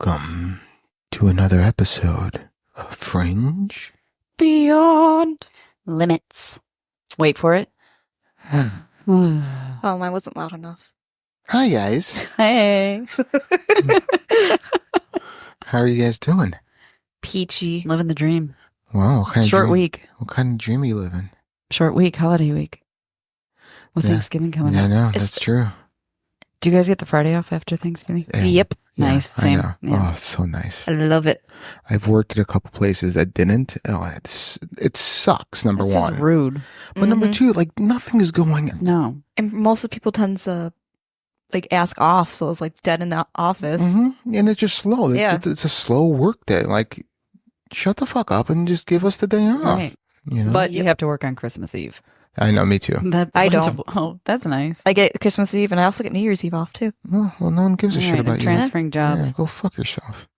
Welcome to another episode of Fringe Beyond Limits. Wait for it. Oh, mine wasn't loud enough. Hi, guys. Hey. How are you guys doing? Peachy. Living the dream. Wow. What kind Short of dream, week. What kind of dream are you living? Short week. Holiday week. With Yeah. Thanksgiving coming Yeah, I up. know. That's true. Do you guys get the Friday off after Thanksgiving? Yeah. Yep. Yeah, Nice. I Same. know. Yeah. Oh, it's so nice. I love it. I've worked at a couple places that didn't. Oh, it sucks, number It's one. just rude. But number Mhm. two, like, nothing is going on. No. And most of the people tend to ask off, so it's like dead in the office. Mm-hmm. And it's just slow. Yeah. It's a slow work day. Like, shut the fuck up and just give us the day off. Right. You know? But you have to work on Christmas Eve. I know, me too. That's I a bunch don't. of- oh, that's nice. I get Christmas Eve, and I also get New Year's Eve off too. Well, no one gives a shit Right, about and you. transferring jobs. Yeah, go fuck yourself.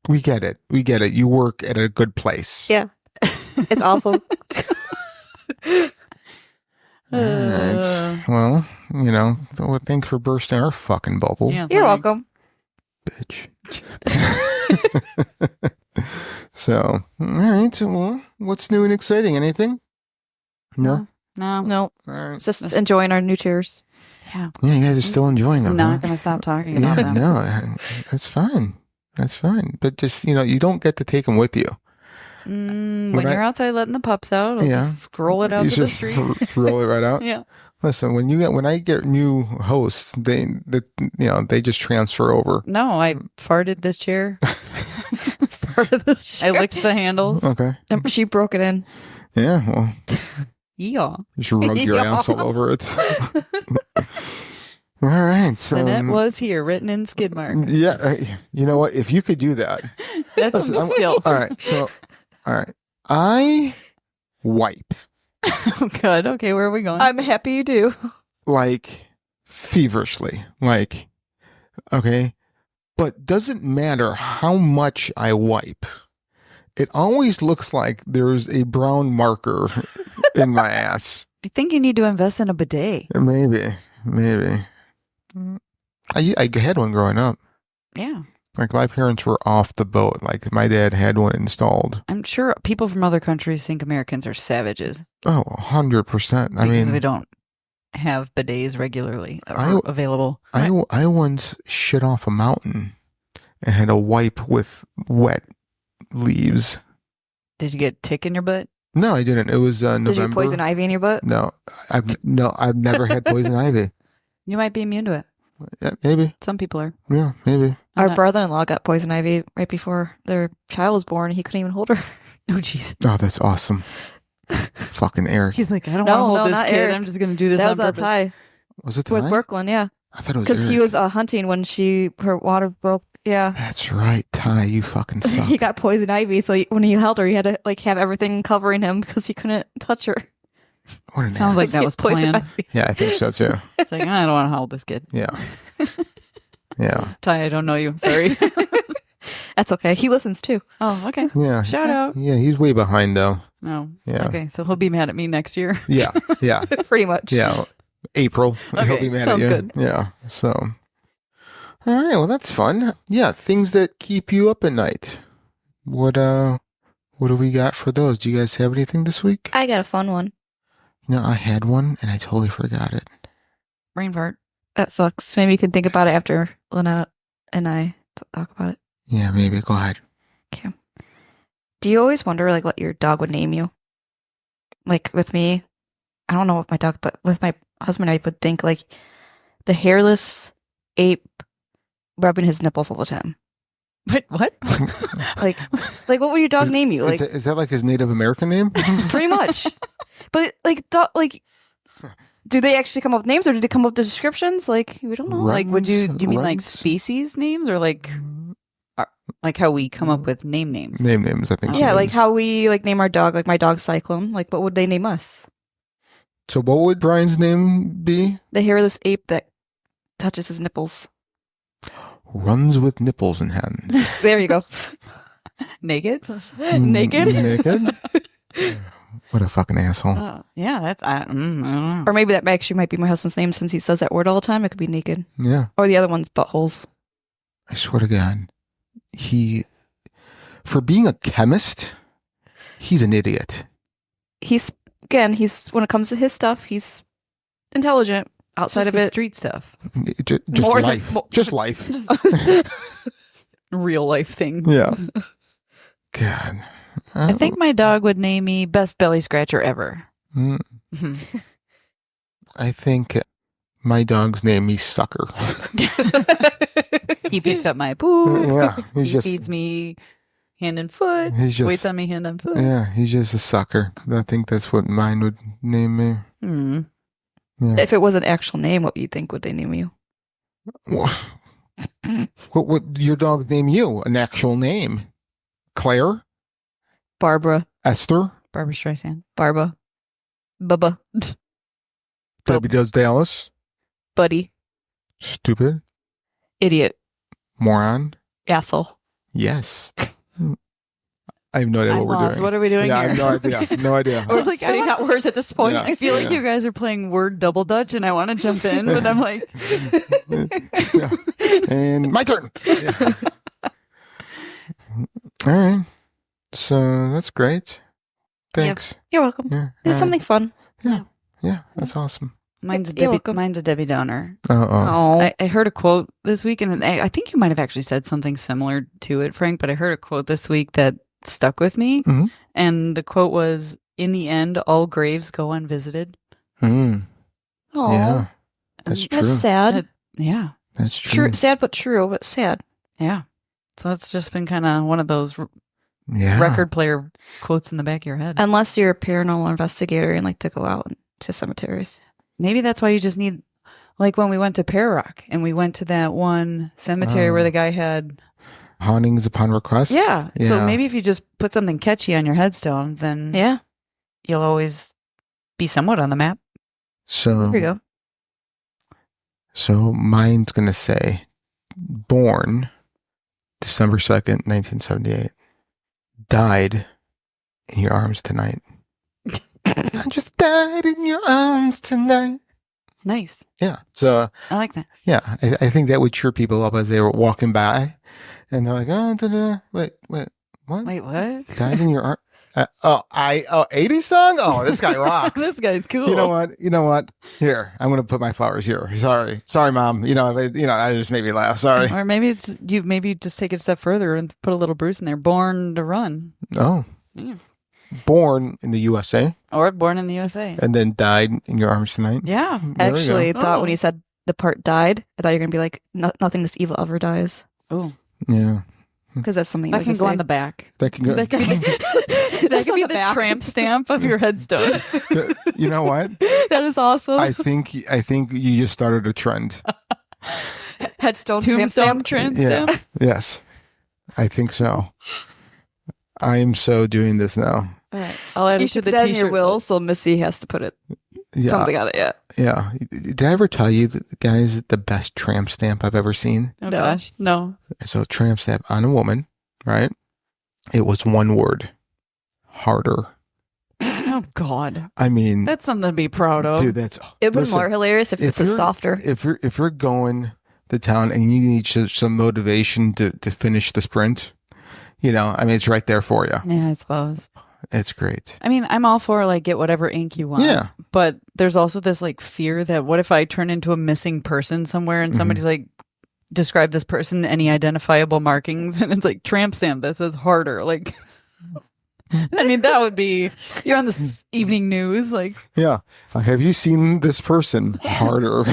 We get it. We get it. You work at a good place. Yeah. It's also Alright. Well, you know, so thank you for bursting our fucking bubble, Yeah, you're thanks. welcome. bitch. So, all right. Well, what's new and exciting? Anything? No? No. No, All right. it's just enjoying our new chairs. Yeah. Yeah, you guys are still enjoying them. Not huh? going to stop talking about Yeah, them. no, that's fine. That's fine. But just, you know, you don't get to take them with you. When When I- you're outside letting the pups out, I'll Yeah. just scroll it out You to the just street. roll it right out. Yeah. Listen, when I get new hosts, they just transfer over. No, I farted this chair. I licked the handles. Okay. She broke it in. Yeah. Well, Yeah. just rub your Yeah. ass all over it. All right. So Lynette was here, written in skid mark. yeah, you know what? If you could do that, That's listen, a skill. all right. So, all right. I wipe Oh, good. Okay, where are we going? I'm happy you do. like feverishly, like okay, but doesn't matter how much I wipe. It always looks like there's a brown marker in my ass. I think you need to invest in a bidet. Maybe. I had one growing up. Yeah. Like my parents were off the boat. Like my dad had one installed. I'm sure people from other countries think Americans are savages Oh, 100%. I because mean, we don't have bidets regularly I- available. I once shit off a mountain and had a wipe with wet leaves. Did you get tick in your butt? No, I didn't. It was November. Did you poison ivy in your butt? No, I've never had poison ivy. You might be immune to it. Yeah, maybe. Some people are. Yeah, maybe. I'm Our not- brother-in-law got poison ivy right before their child was born. He couldn't even hold her. Oh, jeez. Oh, that's awesome. Fucking Eric. He's like, I don't No, want to hold no, this not kid. Eric. I'm just going to do this That on was purpose. Ty Was it with Ty? Brooklyn, yeah. I thought it was Because he Eric. was hunting when her water broke. Yeah. That's right, Ty. You fucking suck. He got poison ivy, so when he held her, he had to have everything covering him because he couldn't touch her. What an Sounds like that was Poison planned. ivy. Yeah, I think so too. It's like, I don't want to hold this kid. Yeah. Yeah. Ty, I don't know you. Sorry. That's okay. He listens too. Oh, okay. Yeah. Shout out. Yeah, he's way behind though. No. Yeah. Okay, so he'll be mad at me next year. Yeah. Yeah. Pretty much. Yeah. April. He'll Okay, be mad sounds at you. good. Yeah. So. All right. Well, that's fun. Yeah. Things that keep you up at night. What do we got for those? Do you guys have anything this week? I got a fun one. You know, I had one and I totally forgot it. Brain fart. That sucks. Maybe you could think about it after Lynette and I talk about it. Yeah, maybe. Go ahead. Okay. Do you always wonder what your dog would name you? Like with me, I don't know what my dog, but with my husband, I would think the hairless ape rubbing his nipples all the time. Wait, what? Like what would your dog name you? Is that like his Native American name? Pretty much. But do they actually come up with names or did they come up with descriptions? We don't know. Right. Like, do you mean like Runs? species names or like how we come up with names? Names, I think. she Yeah, like means. how we name our dog. Like my dog's Cyclone. Like what would they name us? So what would Brian's name be? The hairless ape that touches his nipples. Runs with nipples in hand. There you go. Naked? Naked? Naked? What a fucking asshole. Yeah, that's I don't know. Or maybe that actually might be my husband's name since he says that word all the time. It could be naked. Yeah. Or the other one's buttholes. I swear to God. for being a chemist, he's an idiot. He's when it comes to his stuff, he's intelligent. Outside Just of the it, street stuff, Just More than- life. Just life. real life thing. Yeah. God. I think my dog would name me best belly scratcher ever. Mm, I think my dog's name me Sucker. He picks up my poo. Yeah. He He's just feeds me hand and foot. he's just Waits on me hand and foot. yeah, he's just a sucker. I think that's what mine would name me. Hmm. Yeah. if it was an actual name, what do you think would they name you? What would your dog name you? An actual name? Claire? Barbara, Esther? Barbara Streisand. Barbara, Bubba, Debbie Does Dallas? Buddy, Stupid? Idiot, Moron? Asshole. Yes. I have no idea I what we're lost. doing. What are we doing yeah, I here? have no idea. No idea. I was like, I spitting wanna- out words at this point. Yeah. I feel like Yeah. you guys are playing word double dutch, and I want to jump in, but I'm like, Yeah. And my turn. Yeah. All right. So that's great. Thanks. You're welcome. Yeah. There's All something fun. right. Yeah, that's awesome. mine's a You're Debbie. welcome. Mine's a Debbie Downer. Oh. Oh, I heard a quote this week, and I think you might have actually said something similar to it, Frank. But I heard a quote this week that stuck with me, Mhm. and the quote was, "In the end, all graves go unvisited." Mm. oh, Yeah. That's true. that's sad. That- Yeah, That's true. True, sad but true, but sad. yeah. So it's just been kind of one of those Yeah. record player quotes in the back of your head. Unless you're a paranormal investigator and like to go out to cemeteries. Maybe that's why you just need, like when we went to Pear Rock and we went to that one cemetery Oh. where the guy had, Hauntings upon request. yeah. Yeah. So maybe if you just put something catchy on your headstone, then Yeah, you'll always be somewhat on the map. So here you go. So mine's gonna say, born December 2nd, 1978. Died in your arms tonight. I just died in your arms tonight. Nice. Yeah. So I like that. yeah, I think that would cheer people up as they were walking by, and they're like, "Oh, wait, what? Wait, what? Died in your arm? 80s song? Oh, this guy rocks. This guy's cool. You know what? Here, I'm gonna put my flowers here. Sorry, mom. I just made me laugh. Sorry. Or maybe it's, you maybe just take it a step further and put a little Bruce in there. Born to run. Oh, Yeah. born in the USA Or born in the USA. and then died in your arms tonight. Yeah. There we go. Actually, thought when Oh. you said the part died, I thought you were gonna be like, nothing this evil ever dies, Oh, Yeah, because that's something that like can to go say. on the back. that can go. That can be, that can be the tramp stamp of your headstone. You know what? That is awesome. I think you just started a trend. Headstone Tombstone tramp stamp. tramp Yeah. stamp. Yes, I think so. I am so doing this now. All right. I'll add You it to should the put that in t-shirt. your will, so Missy has to put it Yeah, something on it. Yeah. yeah. Did I ever tell you that, guys, the best tramp stamp I've ever seen? Oh, No. gosh. No. So tramp stamp on a woman, right? It was one word: harder. Oh, God. I mean, That's something to be proud of. dude, that's It would be listen, more hilarious if it's a you're- softer. If you're going to town and you need some motivation to finish the sprint, I mean, it's right there for you. Yeah, I suppose. It's great. I mean, I'm all for like get whatever ink you want. Yeah. But there's also this like fear that what if I turn into a missing person somewhere and somebody's like, describe this person, any identifiable markings, and it's like tramp stamp that says harder. Like, I mean, that would be, you're on the evening news. Like, Yeah. Have you seen this person? Harder.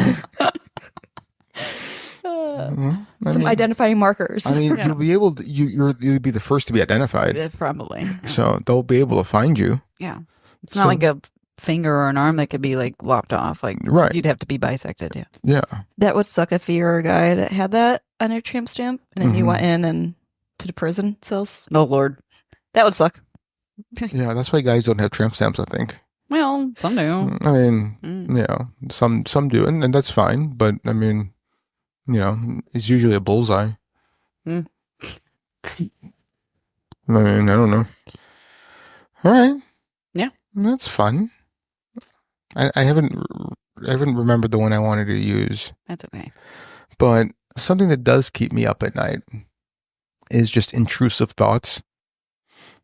Mhm. I Some mean- identifying markers. I mean, Yeah. you'll be able to, you'll be the first to be identified. probably. So they'll be able to find you. Yeah. It's So- not like a finger or an arm that could be like lopped off. Like, Right. you'd have to be bisected. Yeah. Yeah. That would suck if you were a guy that had that on your tramp stamp and then you Mhm. went in and to the prison cells. Oh, Lord. That would suck. Yeah. That's why guys don't have tramp stamps, I think. Well, some do. I mean, Mm. some do, and that's fine. But I mean, it's usually a bullseye. Mm. I mean, I don't know. All right. Yeah. That's fun. I haven't remembered the one I wanted to use, That's okay. but something that does keep me up at night is just intrusive thoughts,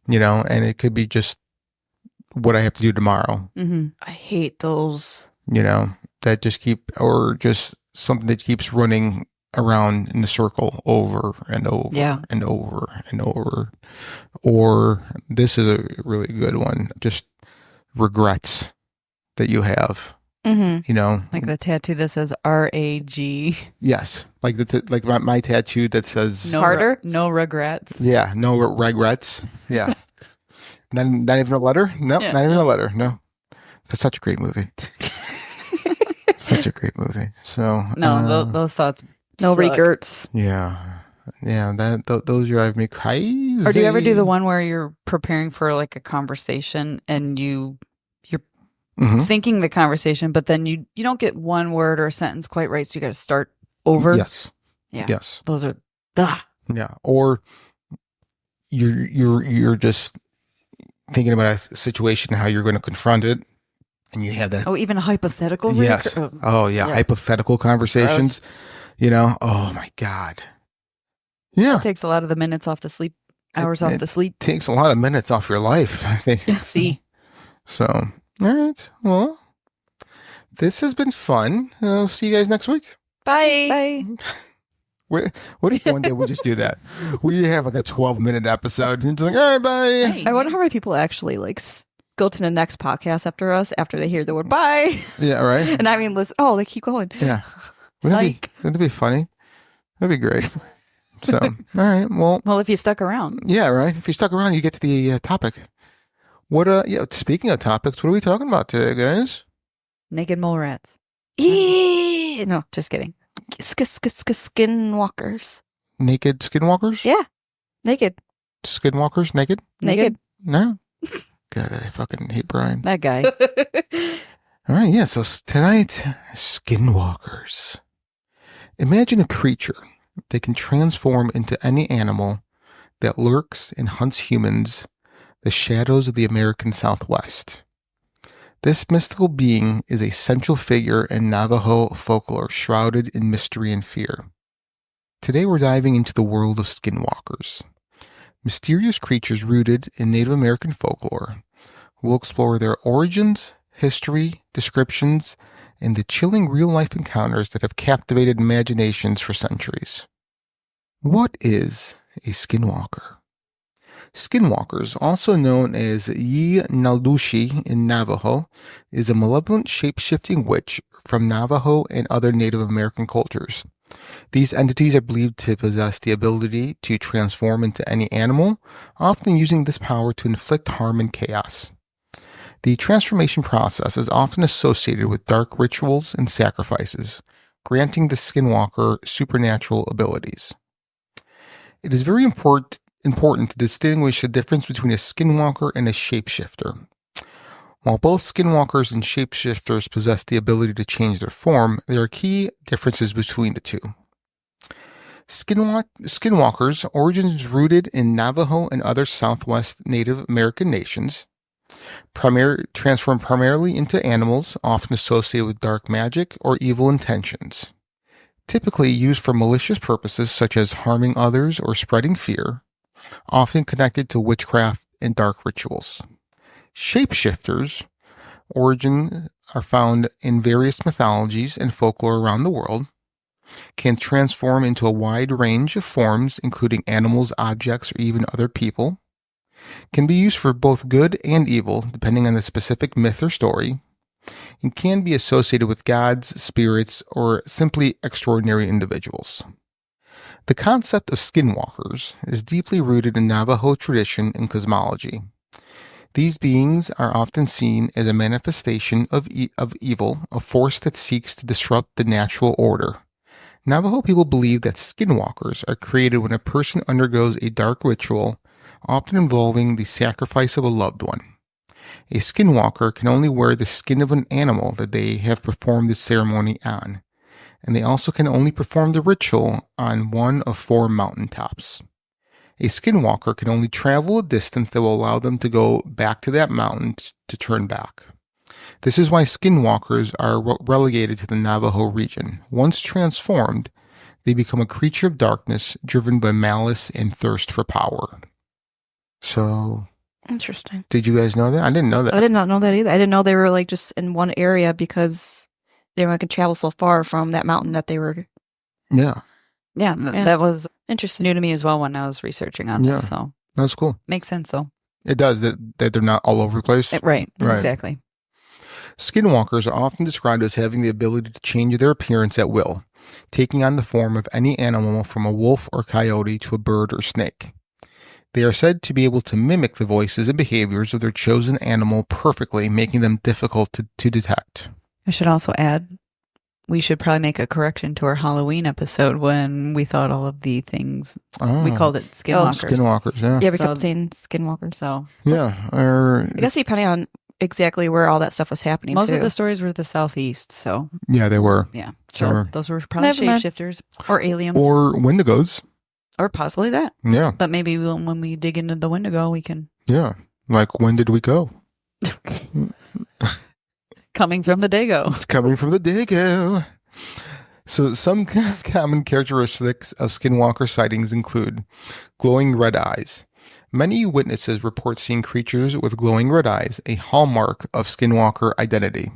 and it could be just what I have to do tomorrow, I hate those. that just something that keeps running around in the circle over and over and over and over. Or this is a really good one, just regrets that you have. Like the tattoo that says RAG. Yes, like like my tattoo that says Harder? No regrets. Yeah, no regrets. Yeah, not even a letter. No, not even a letter. No, that's such a great movie. Such a great movie. So those thoughts. No suck. regrets. Yeah. Those drive me crazy. Or do you ever do the one where you're preparing for like a conversation and you're thinking the conversation, but then you don't get one word or a sentence quite right, so you got to start over? Yes. Yeah. Yes. Those are. Yeah. Or you're just thinking about a situation, how you're going to confront it, and you have that. Oh, even a hypothetical. Yes. Oh yeah. Hypothetical conversations. Gross. Oh my God. Yeah. It takes a lot of the minutes off the sleep. Hours off the sleep. Takes a lot of minutes off your life, I think. See. So, all right. Well, this has been fun. See you guys next week. Bye. What if one day we just do that? We have like a 12-minute episode and just like, all right, bye. Hey. I wonder how many people actually go to the next podcast after us after they hear the word bye. Yeah, right. And I mean, listen. Oh, they keep going. Yeah. Wouldn't it be funny? That'd be great. So, all right. Well, if you stuck around. Yeah, right. If you stuck around, you get to the topic. Speaking of topics, what are we talking about today, guys? Naked mole rats. Yeah. No, Just kidding. Skinwalkers. Naked skinwalkers? Yeah. Naked. Skinwalkers? Naked? Naked. No. God, I fucking hate Brian. That guy. All right, yeah. So tonight, skinwalkers. Imagine a creature that can transform into any animal that lurks and hunts humans, the shadows of the American Southwest. This mystical being is a central figure in Navajo folklore shrouded in mystery and fear. Today we're diving into the world of skinwalkers, mysterious creatures rooted in Native American folklore. We'll explore their origins, history, descriptions, and the chilling real-life encounters that have captivated imaginations for centuries. What is a skinwalker? Skinwalkers, also known as Yi Naldushi in Navajo, is a malevolent shape-shifting witch from Navajo and other Native American cultures. These entities are believed to possess the ability to transform into any animal, often using this power to inflict harm and chaos. The transformation process is often associated with dark rituals and sacrifices, granting the skinwalker supernatural abilities. It is very important to distinguish the difference between a skinwalker and a shapeshifter. While both skinwalkers and shapeshifters possess the ability to change their form, there are key differences between the two. Skinwalkers' origins rooted in Navajo and other Southwest Native American nations, transform primarily into animals, often associated with dark magic or evil intentions. Typically used for malicious purposes such as harming others or spreading fear, often connected to witchcraft and dark rituals. Shapeshifters' origins are found in various mythologies and folklore around the world, can transform into a wide range of forms, including animals, objects, or even other people, can be used for both good and evil, depending on the specific myth or story, and can be associated with gods, spirits, or simply extraordinary individuals. The concept of skinwalkers is deeply rooted in Navajo tradition and cosmology. These beings are often seen as a manifestation of evil, a force that seeks to disrupt the natural order. Navajo people believe that skinwalkers are created when a person undergoes a dark ritual, often involving the sacrifice of a loved one. A skinwalker can only wear the skin of an animal that they have performed the ceremony on, and they also can only perform the ritual on one of 4 mountaintops. A skinwalker can only travel a distance that will allow them to go back to that mountain to turn back. This is why skinwalkers are relegated to the Navajo region. Once transformed, They become a creature of darkness driven by malice and thirst for power. So, Interesting. did you guys know that? I didn't know that. I did not know that either. I didn't know they were like just in one area because they were could travel so far from that mountain that they were. Yeah, Yeah, Yeah. that was Interesting. new to me as well when I was researching on Yeah. this. So that's cool. makes sense though. It does, that they're not all over the place. Right. Right. Exactly. Skinwalkers are often described as having the ability to change their appearance at will, taking on the form of any animal from a wolf or coyote to a bird or snake. They are said to be able to mimic the voices and behaviors of their chosen animal perfectly, making them difficult to detect. I should also add, we should probably make a correction to our Halloween episode when we thought all of the things. Oh, We called it Skinwalkers. Skinwalkers, yeah. Yeah, we So- kept saying skinwalkers. So Yeah, or I guess depending on exactly where all that stuff was happening. most too. of the stories were the southeast. So yeah, they were. yeah. So Sure. those were probably Never mind. shapeshifters or aliens Or Wendigos. or possibly that. Yeah, But maybe when we dig into the Wendigo, we can. yeah. Like, when did we go? Coming from the Dago. It's coming from the Dago. So some common characteristics of skinwalker sightings include glowing red eyes. Many witnesses report seeing creatures with glowing red eyes, a hallmark of skinwalker identity.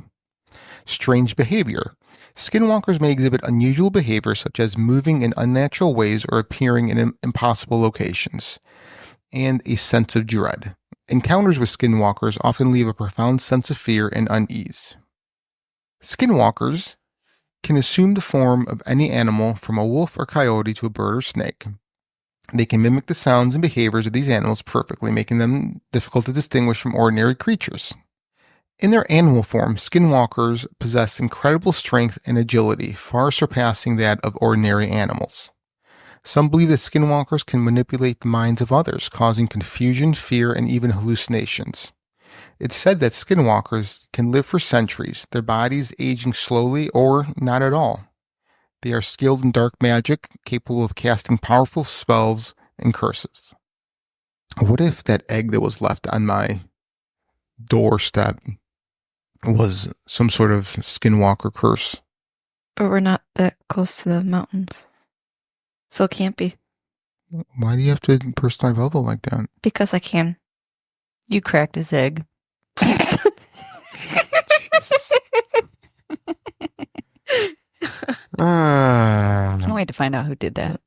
Strange behavior. Skinwalkers may exhibit unusual behavior such as moving in unnatural ways or appearing in impossible locations. And a sense of dread. Encounters with skinwalkers often leave a profound sense of fear and unease. Skinwalkers can assume the form of any animal from a wolf or coyote to a bird or snake. They can mimic the sounds and behaviors of these animals perfectly, making them difficult to distinguish from ordinary creatures. In their animal form, skinwalkers possess incredible strength and agility, far surpassing that of ordinary animals. Some believe that skinwalkers can manipulate the minds of others, causing confusion, fear, and even hallucinations. It's said that skinwalkers can live for centuries, their bodies aging slowly or not at all. They are skilled in dark magic, capable of casting powerful spells and curses. What if that egg that was left on my doorstep was some sort of skinwalker curse? But we're not that close to the mountains. So it can't be. Why do you have to burst my bubble like that? Because I can. You cracked his egg. Jesus. Can't wait to find out who did that.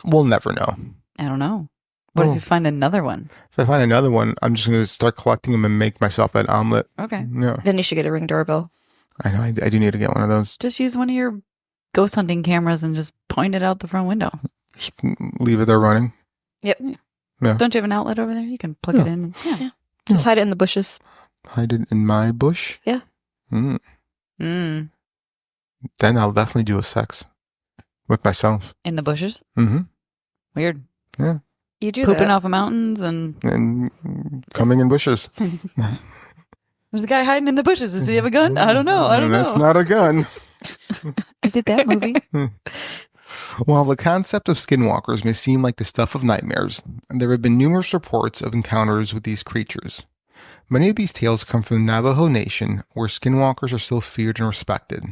We'll never know. I don't know. What if Oh. you find another one? If I find another one, I'm just going to start collecting them and make myself that omelet. Okay. Yeah, Then you should get a Ring doorbell. I know. I do need to get one of those. Just use one of your ghost hunting cameras and just point it out the front window. Just leave it there running. Yep. Yeah. Don't you have an outlet over there? You can plug Yeah. it in. Yeah. Just hide it in the bushes. Hide it in my bush. Yeah. Mm. Mm. Then I'll definitely do a sex with myself. In the bushes? Mm-hmm. Weird. You do Pooping that. off of mountains and And coming in bushes. there's a guy hiding in the bushes. Does he have a gun? I don't know. I don't know. That's not a gun. I did that movie. While the concept of skinwalkers may seem like the stuff of nightmares, there have been numerous reports of encounters with these creatures. Many of these tales come from the Navajo Nation, where skinwalkers are still feared and respected.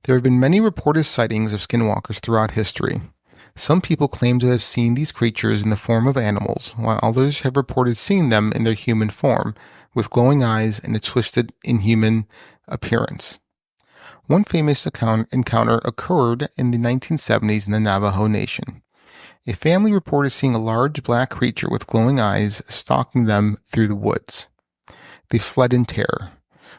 There have been many reported sightings of skinwalkers throughout history. Some people claim to have seen these creatures in the form of animals, while others have reported seeing them in their human form, with glowing eyes and a twisted, inhuman appearance. One famous encounter occurred in the 1970s in the Navajo Nation. A family reported seeing a large black creature with glowing eyes stalking them through the woods. They fled in terror,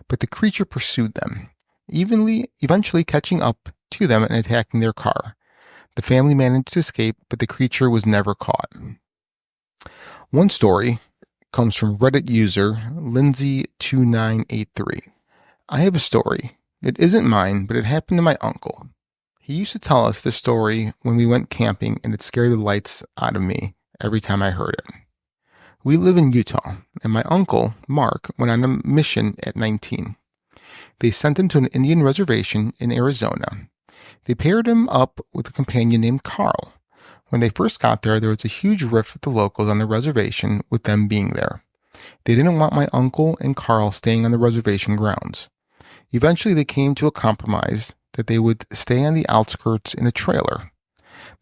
but the creature pursued them, eventually catching up to them and attacking their car. The family managed to escape, but the creature was never caught. One story comes from Reddit user Lindsay2983. I have a story. It isn't mine, but it happened to my uncle. He used to tell us this story when we went camping, and it scared the lights out of me every time I heard it. We live in Utah, and my uncle, Mark, went on a mission at 19. They sent him to an Indian reservation in Arizona. They paired him up with a companion named Carl. When they first got there was a huge rift with the locals on the reservation, with them being there. They didn't want my uncle and Carl staying on the reservation grounds. Eventually, they came to a compromise that they would stay on the outskirts in a trailer.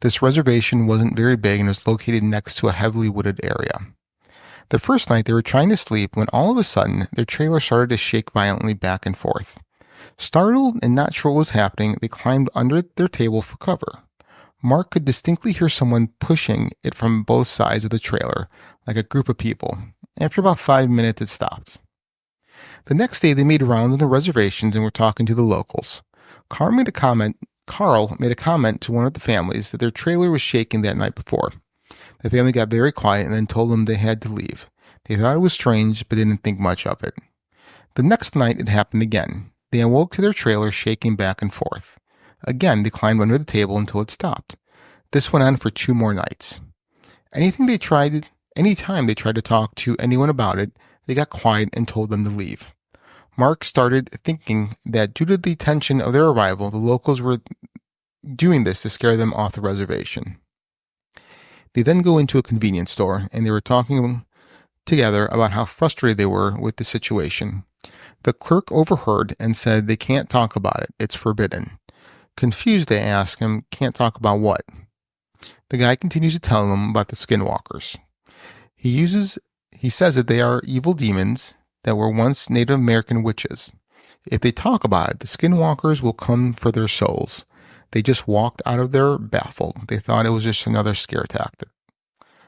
This reservation wasn't very big and was located next to a heavily wooded area. The first night they were trying to sleep when all of a sudden their trailer started to shake violently back and forth. Startled and not sure what was happening, they climbed under their table for cover. Mark could distinctly hear someone pushing it from both sides of the trailer, like a group of people. After about 5 minutes, it stopped. The next day, they made rounds on the reservations and were talking to the locals. Carl made a comment to one of the families that their trailer was shaking that night before. The family got very quiet and then told them they had to leave. They thought it was strange, but didn't think much of it. The next night, it happened again. They awoke to their trailer shaking back and forth. Again, they climbed under the table until it stopped. This went on for 2 more nights. Anytime they tried to talk to anyone about it, they got quiet and told them to leave. Mark started thinking that due to the tension of their arrival, the locals were doing this to scare them off the reservation. They then go into a convenience store, and they were talking together about how frustrated they were with the situation. The clerk overheard and said they can't talk about it. It's forbidden. Confused, they ask him, can't talk about what? The guy continues to tell them about the Skinwalkers. He says that they are evil demons that were once Native American witches. If they talk about it, the Skinwalkers will come for their souls. They just walked out of there baffled. They thought it was just another scare tactic.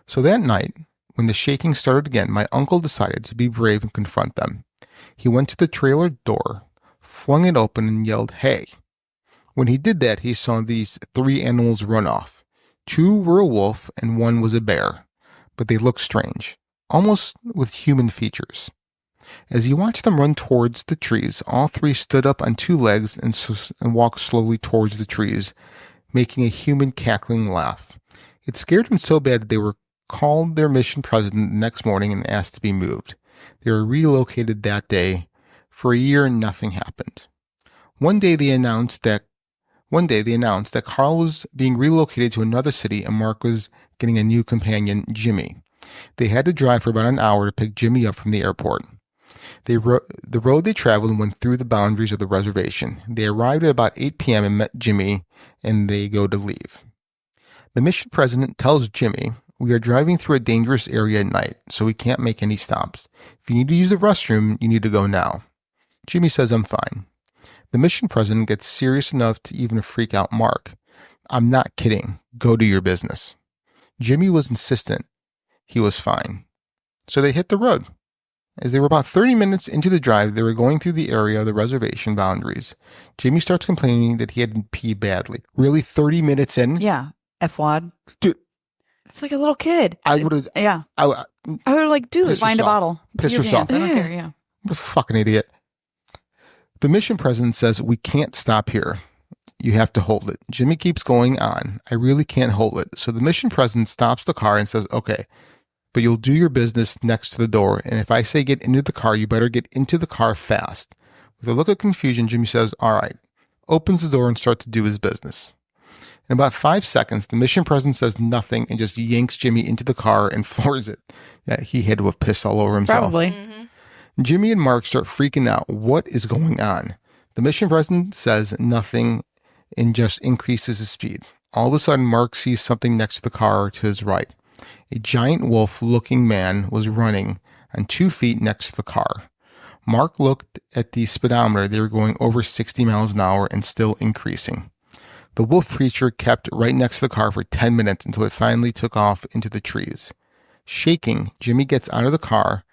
So that night, when the shaking started again, my uncle decided to be brave and confront them. He went to the trailer door, flung it open, and yelled, "Hey!" When he did that, he saw these 3 animals run off. 2 were a wolf and 1 was a bear, but they looked strange, almost with human features. As he watched them run towards the trees, all 3 stood up on 2 legs and walked slowly towards the trees, making a human cackling laugh. It scared him so bad that they were called their mission president the next morning and asked to be moved. They were relocated that day. For a year, nothing happened. One day they announced that Carl was being relocated to another city and Mark was getting a new companion, Jimmy. They had to drive for about an hour to pick Jimmy up from the airport. The road they traveled went through the boundaries of the reservation. They arrived at about 8 p.m. and met Jimmy, and they go to leave. The mission president tells Jimmy, "We are driving through a dangerous area at night, so we can't make any stops. If you need to use the restroom, you need to go now." Jimmy says, "I'm fine." The mission president gets serious enough to even freak out Mark. "I'm not kidding. Go do your business." Jimmy was insistent. He was fine. So they hit the road. As they were about 30 minutes into the drive, they were going through the area of the reservation boundaries. Jimmy starts complaining that he had to pee badly. Really, 30 minutes in? Yeah. F-wad. Dude. It's like a little kid. I would have... Yeah. I would have like, dude, Piss Find yourself. a bottle. Piss Pee your yourself. pants. I don't Yeah. care, yeah. What a fucking idiot. The mission president says, "We can't stop here. You have to hold it." Jimmy keeps going on. "I really can't hold it." So the mission president stops the car and says, "Okay, but you'll do your business next to the door. And if I say get into the car, you better get into the car fast." With a look of confusion, Jimmy says, "All right," opens the door and starts to do his business. In about 5 seconds, the mission president says nothing and just yanks Jimmy into the car and floors it. Yeah, he had to have pissed all over himself. Probably. Jimmy and Mark start freaking out. What is going on? The mission president says nothing and just increases his speed. All of a sudden, Mark sees something next to the car to his right. A giant wolf-looking man was running on 2 feet next to the car. Mark looked at the speedometer. They were going over 60 miles an hour and still increasing. The wolf creature kept right next to the car for 10 minutes until it finally took off into the trees. Shaking, Jimmy gets out of the car.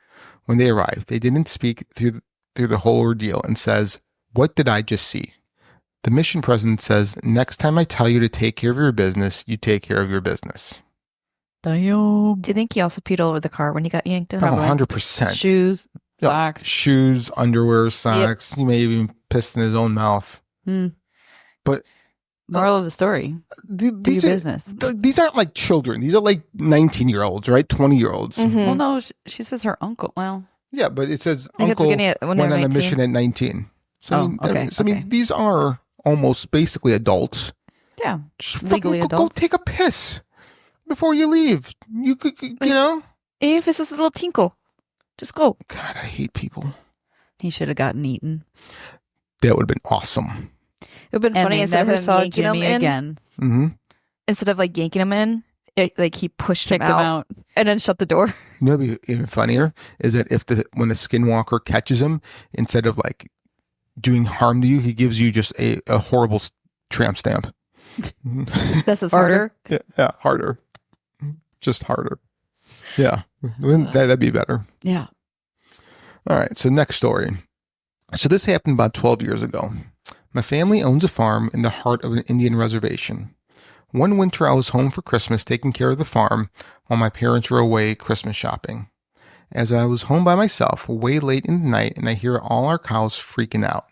When they arrive, they didn't speak through the whole ordeal and says, "What did I just see?" The mission president says, "Next time I tell you to take care of your business, you take care of your business." Damn. Do you think he also peed all over the car when he got yanked in? Oh, 100%. Shoes, Yep. socks. Shoes, underwear, socks. He may have even pissed in his own mouth. But Moral of the story. Do your business. These aren't like children. These are like 19-year-olds, right? 20-year-olds. Well, no, she says her uncle. Well, Yeah, but it says Like at the uncle beginning when went they're on a 19. mission at 19. So, Oh, okay, I mean, okay. these are almost basically adults. yeah. Just Legally fucking go adults. take a piss before you leave. You could, you know? Even if it's just a little tinkle, just go. God, I hate people. He should have gotten eaten. That would have been awesome. It would have been And funny they instead of never him saw yanking him Jimmy in. again. Mm-hmm. instead of like yanking him in, like he pushed him Kicked him out out. and then shut the door. You know, what'd be even funnier is that when the skinwalker catches him, instead of like doing harm to you, he gives you just a horrible tramp stamp. This is harder. Yeah, harder. Just harder. Yeah, that'd be better. Yeah. All right, so next story. So this happened about 12 years ago. My family owns a farm in the heart of an Indian reservation. One winter I was home for Christmas taking care of the farm while my parents were away Christmas shopping. As I was home by myself, way late in the night, and I hear all our cows freaking out.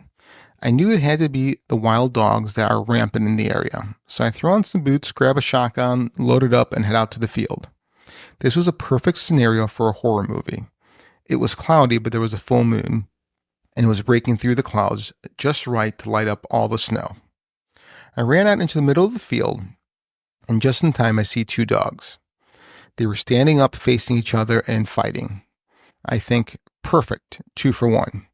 I knew it had to be the wild dogs that are rampant in the area. So I throw on some boots, grab a shotgun, load it up, and head out to the field. This was a perfect scenario for a horror movie. It was cloudy, but there was a full moon, and it was breaking through the clouds just right to light up all the snow. I ran out into the middle of the field, and just in time I see two dogs. They were standing up facing each other and fighting. I think, perfect, 2 for 1.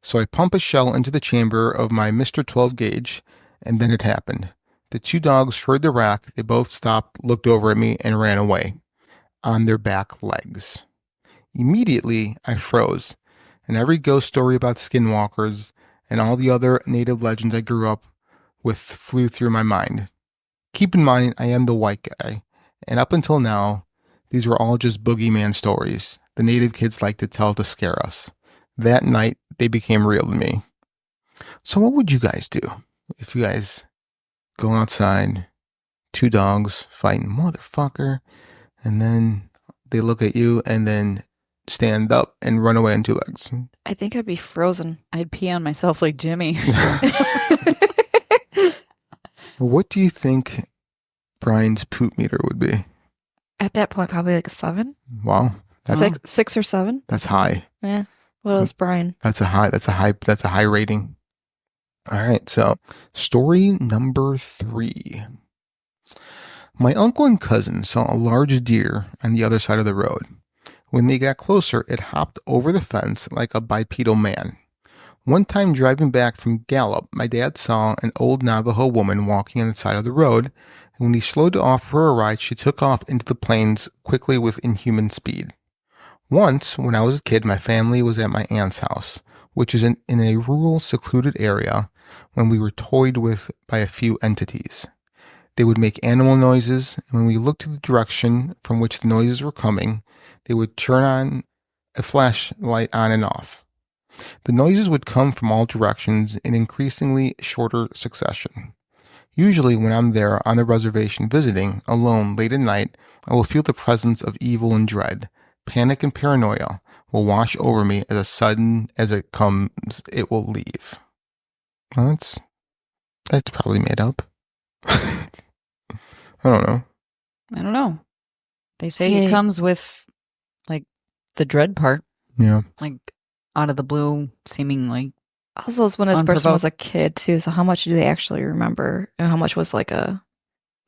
So I pump a shell into the chamber of my Mr. 12 gauge, and then it happened. The two dogs heard the rack, they both stopped, looked over at me, and ran away, on their back legs. Immediately, I froze, and every ghost story about skinwalkers and all the other native legends I grew up with flew through my mind. Keep in mind, I am the white guy, and up until now, these were all just boogeyman stories the native kids like to tell to scare us. That night, they became real to me. So what would you guys do if you guys go outside, two dogs fighting, motherfucker, and then they look at you and then stand up and run away on 2 legs? I think I'd be frozen. I'd pee on myself like Jimmy. What do you think Brian's poop meter would be? At that point, probably like a 7. Wow. Six or 7. That's high. Yeah. What else, Brian? That's a high rating. All right, so story number 3. My uncle and cousin saw a large deer on the other side of the road. When they got closer, it hopped over the fence like a bipedal man. One time driving back from Gallup, my dad saw an old Navajo woman walking on the side of the road, and when he slowed to offer her a ride, she took off into the plains quickly with inhuman speed. Once, when I was a kid, my family was at my aunt's house, which is in a rural, secluded area, when we were toyed with by a few entities. They would make animal noises, and when we looked to the direction from which the noises were coming, they would turn on a flashlight on and off. The noises would come from all directions in increasingly shorter succession. Usually, when I'm there on the reservation visiting, alone, late at night, I will feel the presence of evil and dread. Panic and paranoia will wash over me as sudden as it comes, it will leave. Well, that's probably made up. I don't know. I don't know. They say Yeah. it comes with, like, the dread part. Yeah. Like, out of the blue, seemingly. Also, it's when this person was Unprovoked. a kid, too. So how much do they actually remember? And how much was like a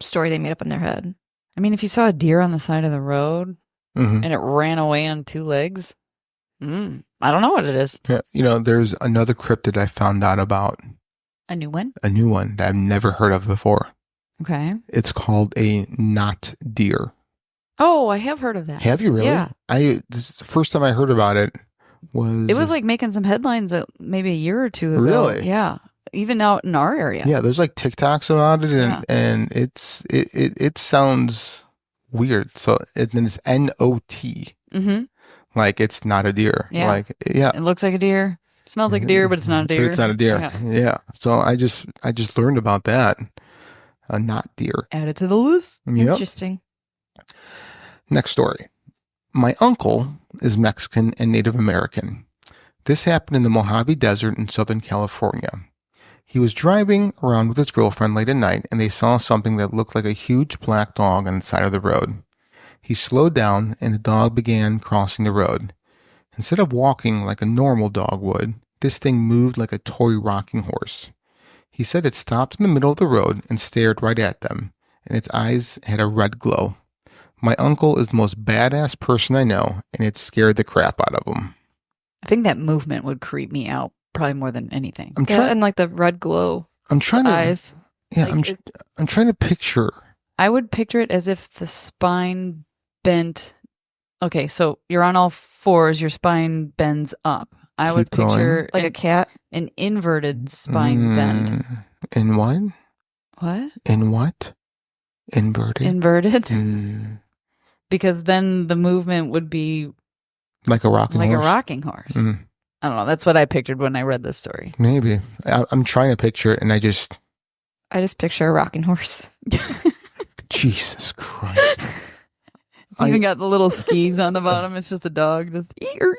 story they made up in their head? I mean, if you saw a deer on the side of the road Mm-hmm. and it ran away on 2 legs, I don't know what it is. Yeah. You know, there's another cryptid I found out about, A new one? a new one that I've never heard of before. Okay. It's called a knot deer. Oh, I have heard of that. Have you really? Yeah. This is the first time I heard about it was... It was like making some headlines maybe a year or 2 ago. Really? Yeah. Even out in our area. Yeah, there's like TikToks about it, Yeah. and it sounds weird. So then it's N-O-T, Mm-hmm. like it's not a deer. Yeah. Like, yeah. It looks like a deer. Smells like a deer, but it's not a deer. But it's not a deer. Yeah. Yeah. So I just learned about that. A knot deer. Add it to the list. Yep. Interesting. Next story. My uncle is Mexican and Native American. This happened in the Mojave Desert in Southern California. He was driving around with his girlfriend late at night, and they saw something that looked like a huge black dog on the side of the road. He slowed down, and the dog began crossing the road. Instead of walking like a normal dog would, this thing moved like a toy rocking horse. He said it stopped in the middle of the road and stared right at them, and its eyes had a red glow. My uncle is the most badass person I know, and it scared the crap out of him. I think that movement would creep me out probably more than anything. I'm Yeah, trying. and like the red glow I'm trying to. eyes. Yeah, Like, I'm trying to picture. I would picture it as if the spine bent. Okay, so you're on all fours, your spine bends up. I would Keep going. picture Like a cat. an inverted spine bend. In what? What? In what? Inverted? Inverted? Mm. Because then the movement would be Like a rocking like horse? a rocking horse. Mm. I don't know. That's what I pictured when I read this story. Maybe. I'm trying to picture it, and I just... picture a rocking horse. Jesus Christ. It's even got the little skis on the bottom. It's just a dog just ear.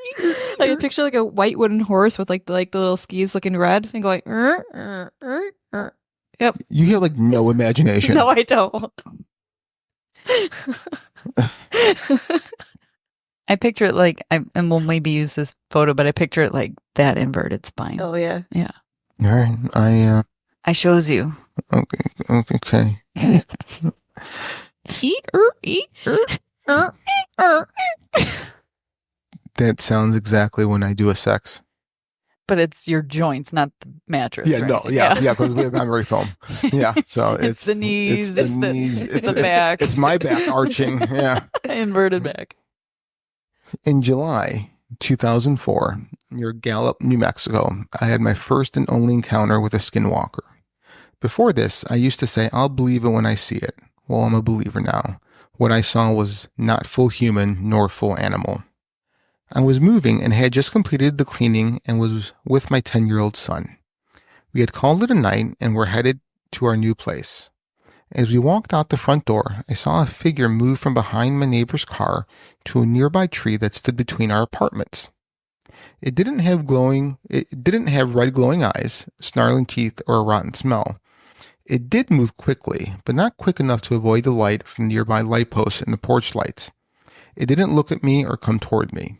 I can picture like a white wooden horse with like the little skis looking red and going. Yep. You have like no imagination. No, I don't. I picture it like, and we'll maybe use this photo, but I picture it like that inverted spine. Oh yeah. Yeah. All right. I shows you. Okay. That sounds exactly when I do a sex. But it's your joints, not the mattress. Yeah, or no, anything. yeah, because we have memory foam. Yeah, so It's the knees, it's the it's the- knees, it's the back. It's my back arching. Yeah. Inverted back. In July 2004, near Gallup, New Mexico, I had my first and only encounter with a skinwalker. Before this, I used to say, I'll believe it when I see it. Well, I'm a believer now. What I saw was not full human nor full animal. I was moving and had just completed the cleaning and was with my 10-year-old son. We had called it a night and were headed to our new place. As we walked out the front door, I saw a figure move from behind my neighbor's car to a nearby tree that stood between our apartments. It didn't have red glowing eyes, snarling teeth, or a rotten smell. It did move quickly, but not quick enough to avoid the light from nearby light posts and the porch lights. It didn't look at me or come toward me.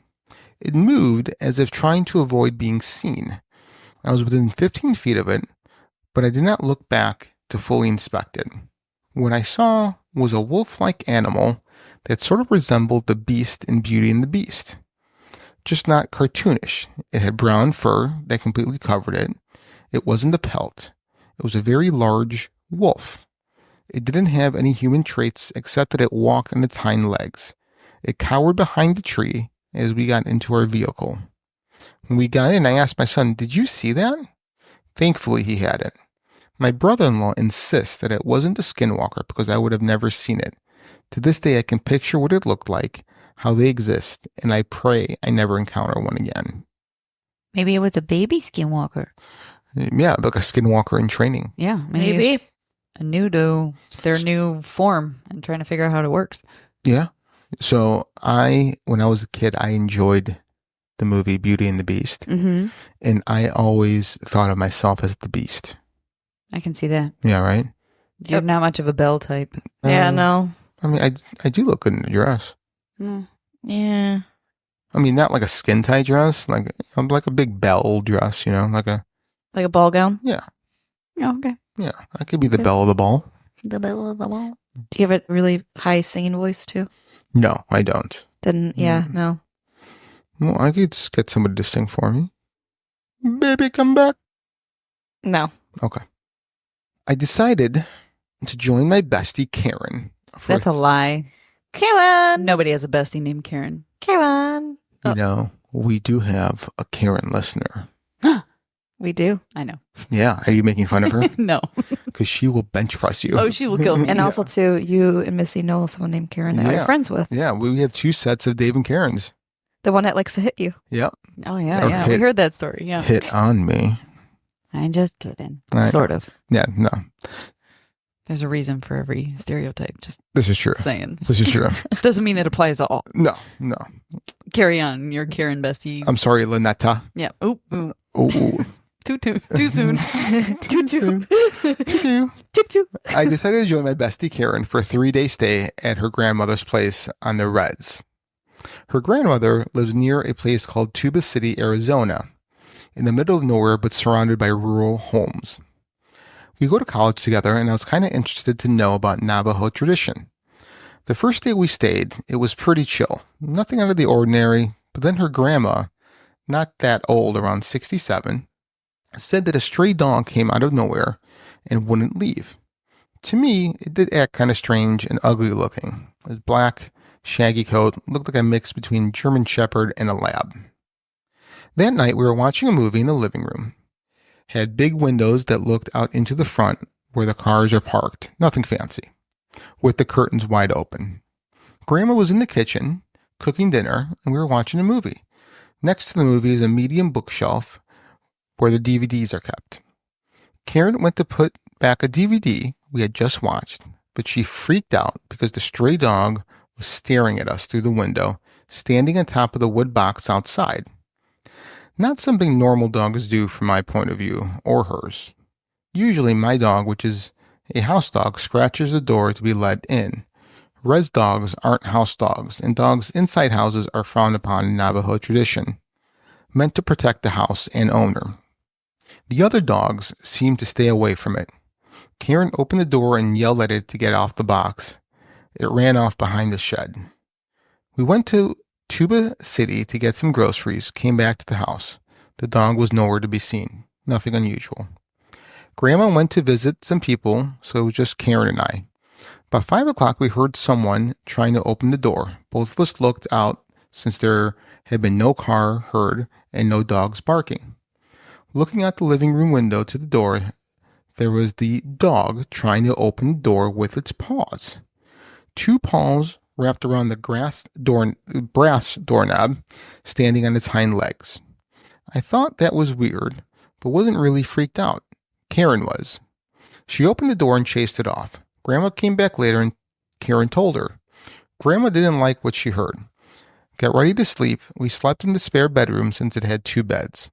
It moved as if trying to avoid being seen. I was within 15 feet of it, but I did not look back to fully inspect it. What I saw was a wolf-like animal that sort of resembled the beast in Beauty and the Beast. Just not cartoonish. It had brown fur that completely covered it. It wasn't a pelt. It was a very large wolf. It didn't have any human traits except that it walked on its hind legs. It cowered behind the tree as we got into our vehicle. When we got in, I asked my son, "Did you see that?" Thankfully, he hadn't. My brother-in-law insists that it wasn't a skinwalker because I would have never seen it. To this day, I can picture what it looked like, how they exist, and I pray I never encounter one again. Maybe it was a baby skinwalker. Yeah, like a skinwalker in training. Yeah, Maybe. it's new to their new form and trying to figure out how it works. Yeah. So when I was a kid, I enjoyed the movie Beauty and the Beast. Mm-hmm. And I always thought of myself as the beast. I can see that. Yeah, right? You're not much of a Belle type. Yeah, no. I mean, I do look good in a dress. Mm. Yeah. I mean, not like a skin tight dress, like a big belle dress, like a... Like a ball gown? Yeah. Oh, okay. Yeah, I could be the belle of the ball. The belle of the ball. Do you have a really high singing voice too? No, I don't. Then, yeah, no. Well, I could just get somebody to sing for me. Baby, come back. No. Okay. I decided to join my bestie, Karen. That's a lie. Karen! Nobody has a bestie named Karen. Karen! You know, we do have a Karen listener. We do. I know. Yeah. Are you making fun of her? No. Because she will bench press you. Oh, she will kill me. And also, too, you and Missy know someone named Karen that Yeah. you're friends with. Yeah, we have 2 sets of Dave and Karens. The one that likes to hit you. Yep. Oh, yeah, Or yeah. We heard that story. Yeah. Hit on me. I'm just kidding. I- Sort of. Yeah, no. There's a reason for every stereotype. Just This is true. saying. This is true. Doesn't mean it applies to all. No. Carry on. Your Karen bestie. I'm sorry, Lynetta. Yeah. Ooh. Oh, Too soon. too soon. Too. I decided to join my bestie Karen for a 3-day stay at her grandmother's place on the Reds. Her grandmother lives near a place called Tuba City, Arizona, in the middle of nowhere but surrounded by rural homes. We go to college together, and I was kind of interested to know about Navajo tradition. The first day we stayed, it was pretty chill, nothing out of the ordinary, but then her grandma, not that old, around 67, said that a stray dog came out of nowhere and wouldn't leave. To me, it did act kind of strange and ugly looking. His black, shaggy coat looked like a mix between German Shepherd and a lab. That night, we were watching a movie in the living room. Had big windows that looked out into the front where the cars are parked, nothing fancy, with the curtains wide open. Grandma was in the kitchen, cooking dinner, and we were watching a movie. Next to the movie is a medium bookshelf where the DVDs are kept. Karen went to put back a DVD we had just watched, but she freaked out because the stray dog was staring at us through the window, standing on top of the wood box outside. Not something normal dogs do from my point of view, or hers. Usually my dog, which is a house dog, scratches the door to be let in. Res dogs aren't house dogs, and dogs inside houses are frowned upon in Navajo tradition, meant to protect the house and owner. The other dogs seemed to stay away from it. Karen opened the door and yelled at it to get off the box. It ran off behind the shed. We went to Tuba City to get some groceries, came back to the house. The dog was nowhere to be seen. Nothing unusual. Grandma went to visit some people, so it was just Karen and I. About 5 o'clock, we heard someone trying to open the door. Both of us looked out since there had been no car heard and no dogs barking. Looking out the living room window to the door, there was the dog trying to open the door with its paws. 2 paws wrapped around the brass doorknob, standing on its hind legs. I thought that was weird, but wasn't really freaked out. Karen was. She opened the door and chased it off. Grandma came back later and Karen told her. Grandma didn't like what she heard. Got ready to sleep. We slept in the spare bedroom since it had 2 beds.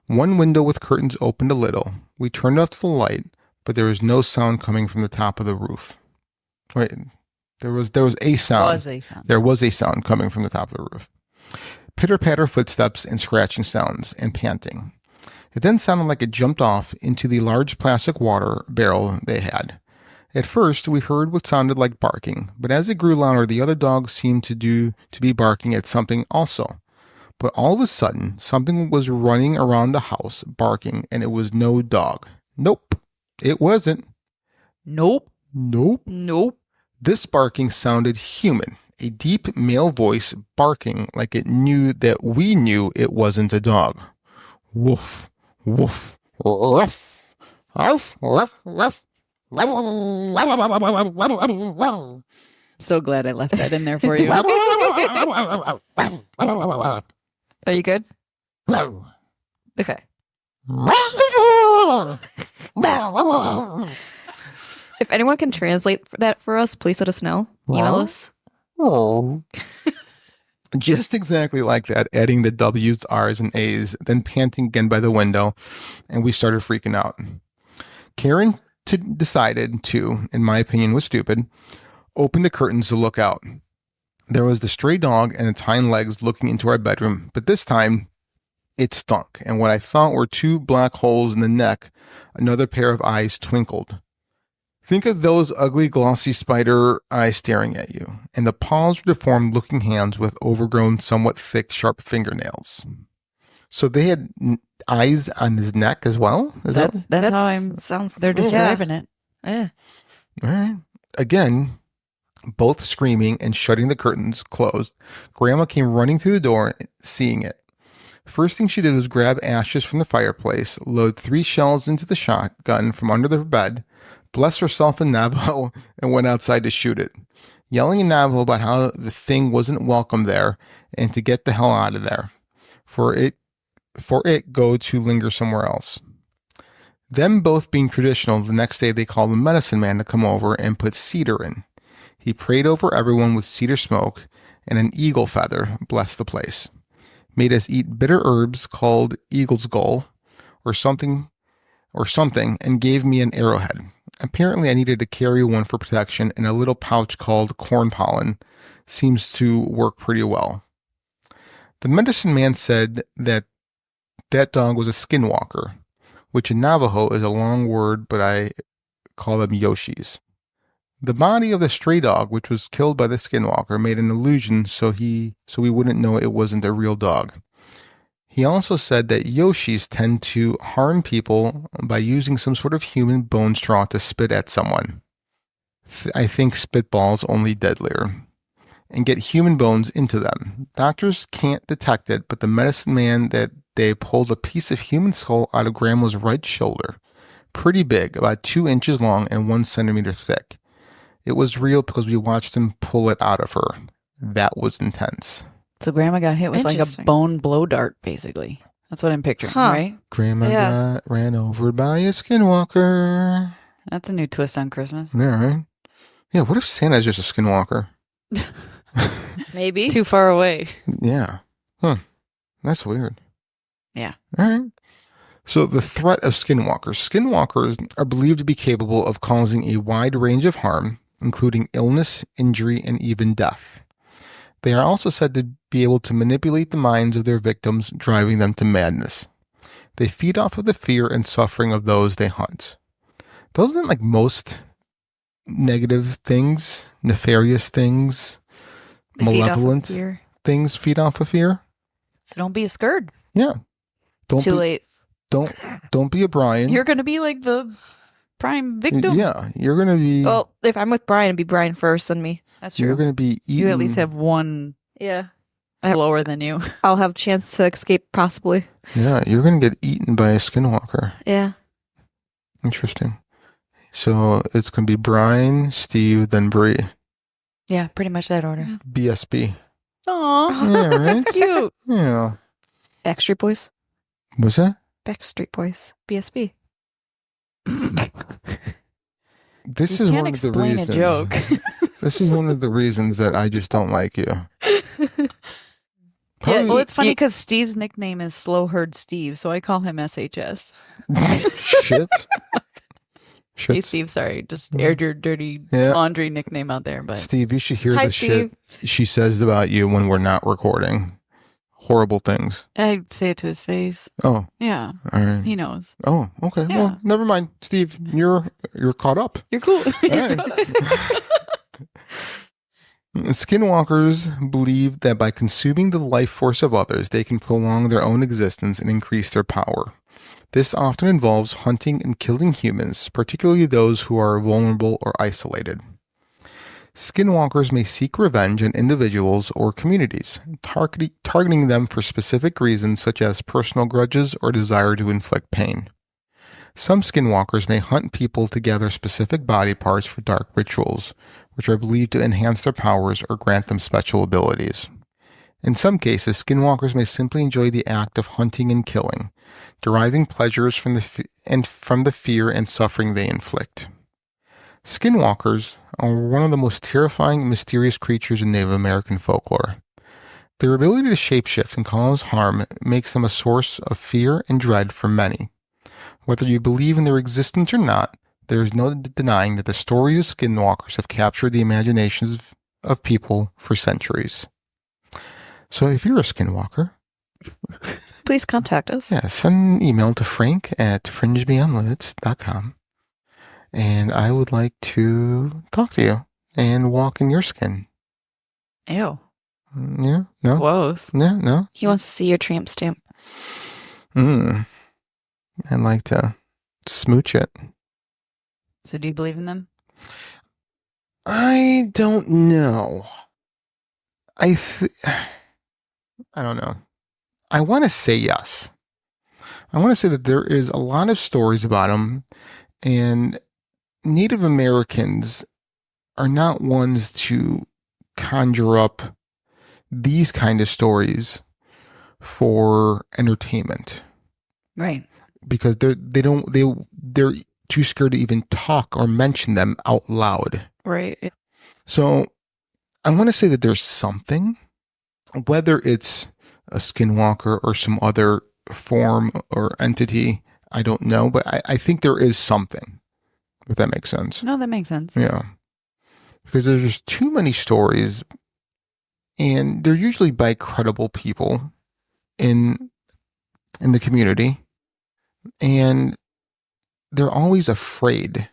One window with curtains opened a little. We turned off the light, but there was no sound coming from the top of the roof. Wait, there was a sound. There was a sound coming from the top of the roof. Pitter-patter footsteps and scratching sounds and panting. It then sounded like it jumped off into the large plastic water barrel they had. At first, we heard what sounded like barking, but as it grew louder, the other dogs seemed to be barking at something also. But all of a sudden, something was running around the house, barking, and it was no dog. Nope, it wasn't. Nope. This barking sounded human, a deep male voice barking like it knew that we knew it wasn't a dog. Woof, woof, ruff, ruff, ruff, ruff. So glad I left that in there for you. Are you good? Okay. If anyone can translate that for us, please let us know. Email us. Just exactly like that, adding the W's, R's, and A's, then panting again by the window, and we started freaking out. Karen decided to, in my opinion was stupid, open the curtains to look out. There was the stray dog and its hind legs looking into our bedroom, but this time it stunk, and what I thought were 2 black holes in the neck, another pair of eyes twinkled. Think of those ugly, glossy spider eyes staring at you, and the paws were deformed looking hands with overgrown, somewhat thick, sharp fingernails. So they had eyes on his neck as well? That's how they're describing it. Yeah. All right. Again, both screaming and shutting the curtains closed. Grandma came running through the door, seeing it. First thing she did was grab ashes from the fireplace, load 3 shells into the shotgun from under the bed, bless herself in Navajo, and went outside to shoot it, yelling in Navajo about how the thing wasn't welcome there and to get the hell out of there, for it go to linger somewhere else. Them both being traditional, the next day they called the medicine man to come over and put cedar in. He prayed over everyone with cedar smoke, and an eagle feather blessed the place. Made us eat bitter herbs called eagle's gull or something, and gave me an arrowhead. Apparently I needed to carry one for protection, and a little pouch called corn pollen seems to work pretty well. The medicine man said that dog was a skinwalker, which in Navajo is a long word, but I call them Yoshis. The body of the stray dog, which was killed by the skinwalker, made an illusion so we wouldn't know it wasn't a real dog. He also said that Yoshis tend to harm people by using some sort of human bone straw to spit at someone. I think spitballs only deadlier, and get human bones into them. Doctors can't detect it, but the medicine man that they pulled a piece of human skull out of Grandma's right shoulder. Pretty big, about 2 inches long and 1 centimeter thick. It was real because we watched him pull it out of her. That was intense. So grandma got hit with like a Interesting. bone blow dart, basically. That's what I'm picturing, Huh. right? Grandma Yeah. got ran over by a skinwalker. That's a new twist on Christmas. Yeah, right? Yeah, what if Santa's just a skinwalker? Maybe. Too far away. Yeah. Huh. That's weird. Yeah. All right. So the threat of skinwalkers. Skinwalkers are believed to be capable of causing a wide range of harm, including illness, injury, and even death. They are also said to be able to manipulate the minds of their victims, driving them to madness. They feed off of the fear and suffering of those they hunt. Those aren't like most negative things, nefarious things, They feed off of malevolent fear. things feed off of fear. So don't be a scared. Yeah. Don't Too be, late. Don't be a Brian. You're going to be like the prime victim. Yeah, you're gonna be. Well, if I'm with Brian, it'd be Brian first, then me. That's you're true. gonna be eaten. You at least have one Yeah. slower than you. I'll have a chance to escape, possibly. Yeah, you're gonna get eaten by a skinwalker. Yeah. Interesting. So it's gonna be Brian, Steve, then Bree. Yeah, pretty much that order. BSB. Aw, Yeah, right. that's cute. Yeah. Backstreet Boys. What's that? Backstreet Boys. BSB. This You is can't one of the explain reasons. a joke. This is one of the reasons that I just don't like you. Yeah, Probably- well, it's funny because Steve's nickname is Slow Herd Steve, so I call him SHS. Shit. Hey, Shit. Steve, sorry, just aired your dirty Yeah. laundry nickname out there, but Steve, you should hear Hi, the shit she says about you when we're not recording. Horrible things. I say it to his face. Oh, Yeah, all right. he knows. Oh, okay. Yeah. Well, never mind, Steve. You're caught up. You're cool. right. Skinwalkers believe that by consuming the life force of others, they can prolong their own existence and increase their power. This often involves hunting and killing humans, particularly those who are vulnerable or isolated. Skinwalkers may seek revenge on individuals or communities, targeting them for specific reasons such as personal grudges or desire to inflict pain. Some skinwalkers may hunt people to gather specific body parts for dark rituals, which are believed to enhance their powers or grant them special abilities. In some cases, skinwalkers may simply enjoy the act of hunting and killing, deriving pleasures from the fear and suffering they inflict. Skinwalkers are one of the most terrifying and mysterious creatures in Native American folklore. Their ability to shapeshift and cause harm makes them a source of fear and dread for many. Whether you believe in their existence or not, there is no denying that the stories of skinwalkers have captured the imaginations of people for centuries. So if you're a skinwalker, Please contact us. yeah, send an email to frank@fringebeyondlimits.com. And I would like to talk to you and walk in your skin. Ew. Yeah? No? Gross. Yeah? No? He wants to see your tramp stamp. I'd like to smooch it. So do you believe in them? I don't know. I don't know. I want to say yes. I want to say that there is a lot of stories about them, and Native Americans are not ones to conjure up these kind of stories for entertainment, Right. because they're too scared to even talk or mention them out loud. Right. So I want to say that there's something, whether it's a skinwalker or some other form or entity, I don't know, but I think there is something, if that makes sense. No, that makes sense. Yeah. Because there's just too many stories, and they're usually by credible people in the community, and they're always afraid,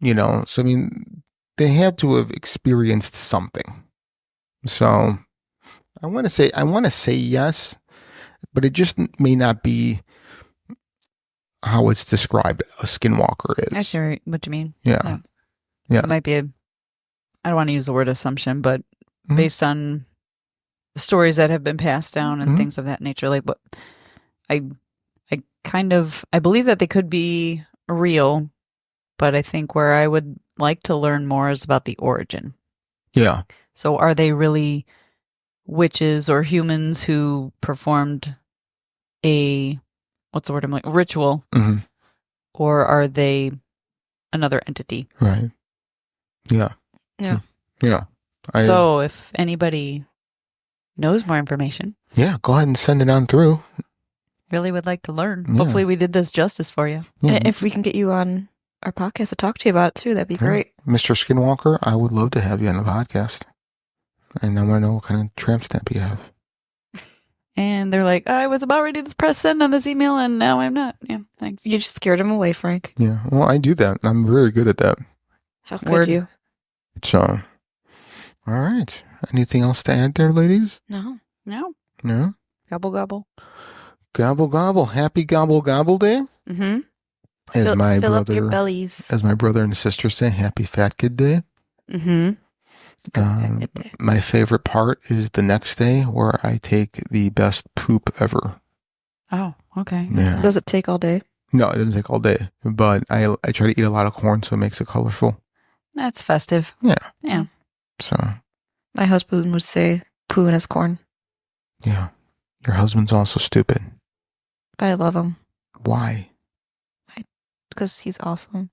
so I mean, they have to have experienced something. So I want to say yes, but it just may not be how it's described a skinwalker is. I see what you mean. Yeah. Yeah. Yeah. It might be I don't want to use the word assumption, but Mhm. based on the stories that have been passed down and Mhm. things of that nature, like what I I believe that they could be real, but I think where I would like to learn more is about the origin. Yeah. So are they really witches or humans who performed a what's the word I'm like ritual, hmm or are they another entity? Right. Yeah. Yeah. Yeah. So if anybody knows more information, yeah, go ahead and send it on through. really would like to learn. Yeah. Hopefully we did this justice for you. Yeah. And if we can get you on our podcast to talk to you about it too, that'd be Yeah. great. Mr. Skinwalker, I would love to have you on the podcast. And I want to know what kind of tramp stamp you have. And they're like, I was about ready to press send on this email and now I'm not. Yeah, thanks. You just scared him away, Frank. Yeah. Well, I do that. I'm very good at that. How could Word. you? So, all right. Anything else to add there, ladies? No. No. No? Gobble gobble. Gobble, gobble. Happy gobble, gobble day. Mm-hmm. As Fill, my fill up your brother, bellies. as my brother and sister say, happy fat kid day. Mm-hmm. My favorite part is the next day where I take the best poop ever. Oh, okay. Yeah. Does it take all day? No, it doesn't take all day, but I try to eat a lot of corn so it makes it colorful. That's festive. Yeah. Yeah. So, My husband would say poo in his corn, yeah. Your husband's also stupid. but I love him Why? because he's awesome.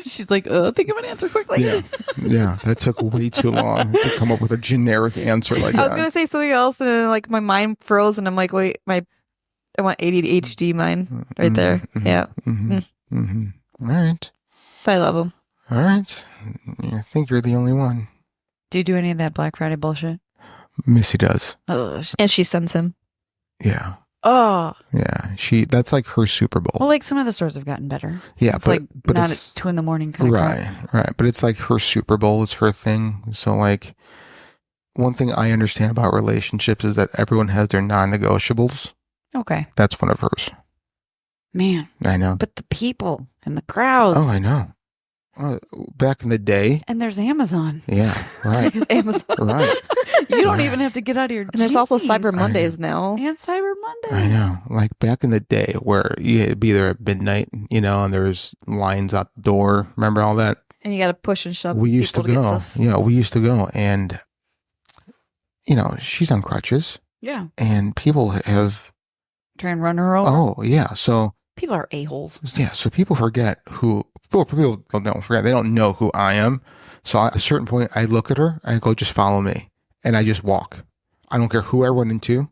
She's like, think of an answer quickly. Yeah. Yeah. That took way too long to come up with a generic answer like I was that. gonna say something else, and then like my mind froze, and I'm like, wait, I want ADHD mine right there. Mhm, Yeah, mhm, mhm. All right. but I love him. All right. I think you're the only one. Do you do any of that Black Friday bullshit? Missy does. Oh, And she sends him. Yeah. oh. Yeah. That's like her Super Bowl. Well, like some of the stores have gotten better. yeah. It's But, like but not it's at 2 a.m. kind of right. Right. But it's like her Super Bowl. It's her thing. So like one thing I understand about relationships is that everyone has their non-negotiables. Okay. That's one of hers. Man. I know. But the people and the crowds. Oh, I know. Back in the day. And there's Amazon. Yeah. Right. There's Amazon. Right. You don't Right. even have to get out of your And there's also jeans. Cyber I Mondays now. And Cyber Monday. I know. Like back in the day where you'd be there at midnight, and there was lines out the door. Remember all that? And you got to push and shove. We used to people get go. stuff. Yeah, we used to go. And, she's on crutches. Yeah. And people have, Try and run her over. oh, yeah. So, People are a-holes. yeah. So people forget people don't forget. They don't know who I am. So at a certain point, I look at her and I go, just follow me. And I just walk. I don't care who I run into,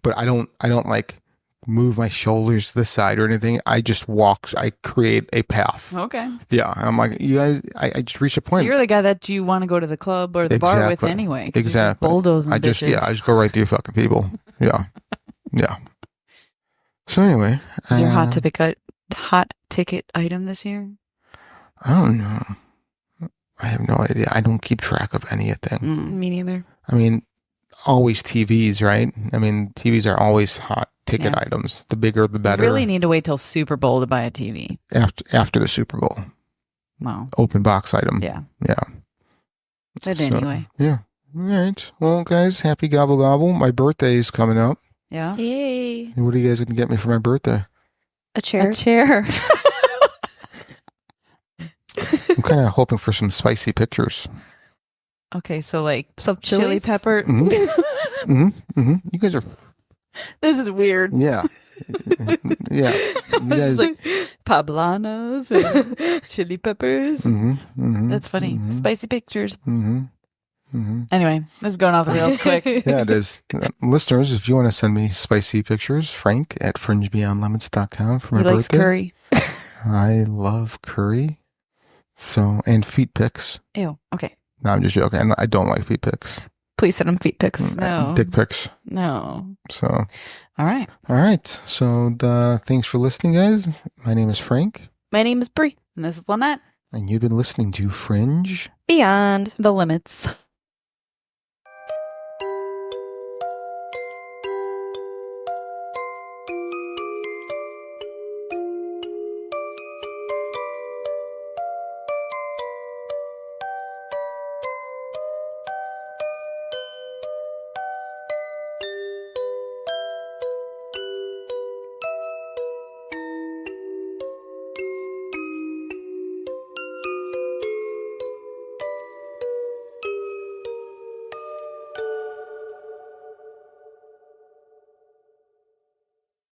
but I don't like move my shoulders to the side or anything. I just walk. I create a path. Okay. Yeah. And I'm like, you guys, I just reached a So point. you're the guy that you want to go to the club or the bar with Exactly. anyway. 'cause you're Exactly. Bulldozing I just go right through fucking people. Yeah. Yeah. So anyway. Is your hot ticket item this year? I don't know. I have no idea. I don't keep track of anything. Mm. Me neither. I mean, always TVs, right? I mean, TVs are always hot ticket Yeah. items. The bigger, the better. You really need to wait till Super Bowl to buy a TV. after the Super Bowl, Wow. open box item. Yeah. Yeah. But So, anyway. Yeah. All right. Well, guys, happy gobble gobble. My birthday is coming up. Yeah. Yay. What are you guys going to get me for my birthday? A chair. A chair. I'm kind of hoping for some spicy pictures. Okay, so like Some chili chilies? pepper. You guys are, This is weird. yeah. Yeah. You guys, Just like poblanos and chili peppers. That's funny. Spicy pictures. Anyway, this is going off the rails quick. Yeah, it is. Listeners, if you want to send me spicy pictures, Frank at fringebeyondlimits.com for my He likes birthday. curry. I love curry. So, and feet pics. Ew. Okay. No, I'm just joking. I don't like feet pics. Please send him feet pics. No. Dick pics. No. So, All right. all right. So, thanks for listening, guys. My name is Frank, My name is Brie. And this is Lynette. and you've been listening to Fringe. Beyond. The limits.